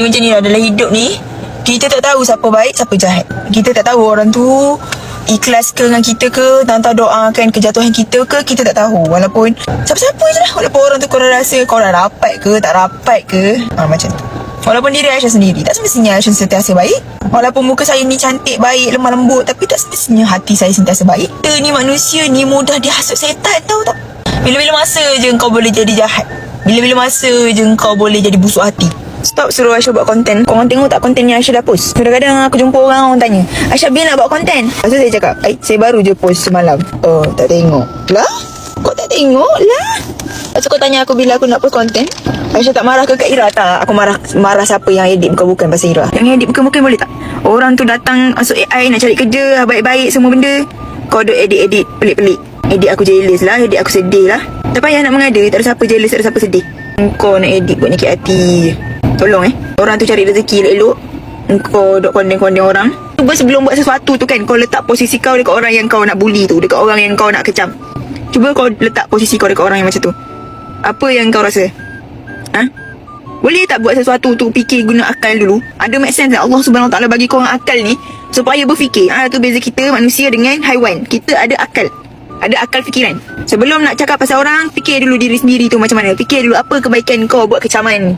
Dia macam ni lah, dalam hidup ni kita tak tahu siapa baik, siapa jahat. Kita tak tahu orang tu ikhlas ke dengan kita ke, tak doakan kejatuhan kita ke, kita tak tahu. Walaupun siapa-siapa je lah, walaupun orang tu korang rasa korang rapat ke, tak rapat ke, macam tu. Walaupun diri Aisyah sendiri, tak semestinya Aisyah sentiasa baik. Walaupun muka saya ni cantik, baik, lemah lembut, tapi tak semestinya hati saya sentiasa baik. Kita ni manusia ni mudah dihasut setan, tahu tak? Bila-bila masa je kau boleh jadi jahat. Bila-bila masa je kau boleh jadi busuk hati. Stop suruh Aisyah buat konten. Korang tengok tak konten yang Aisyah dah post? Kadang-kadang aku jumpa orang tanya, Aisyah bila nak buat konten? Lepas tu saya cakap, saya baru je post semalam. Oh, tak tengok. Lah? Kau tak tengok lah? Lepas tu kau tanya aku bila aku nak post konten. Aisyah tak marah ke Kak Ira? Tak. Aku marah siapa yang edit bukan-bukan pasal Ira. Yang edit bukan-bukan boleh tak? Orang tu datang masuk AI nak cari kerja, baik-baik semua benda. Kau duk edit pelik-pelik. Edit aku jealous lah, edit aku sedih lah. Tak payah nak mengada, tak ada siapa jealous, tak ada siapa sedih. Kau nak edit buat nyakit hati. Tolong orang tu cari rezeki elok-elok, kau duk kondeng-kondeng orang. Cuba sebelum buat sesuatu tu kan, kau letak posisi kau dekat orang yang kau nak bully tu, dekat orang yang kau nak kecam. Cuba kau letak posisi kau dekat orang yang macam tu. Apa yang kau rasa? Boleh tak buat sesuatu tu fikir guna akal dulu? Ada make sense tak? Allah Subhanahu Wa Taala bagi korang akal ni supaya berfikir. Tu beza kita manusia dengan haiwan. Kita ada akal. Ada akal fikiran. Sebelum nak cakap pasal orang, fikir dulu diri sendiri tu macam mana. Fikir dulu apa kebaikan kau buat kecaman.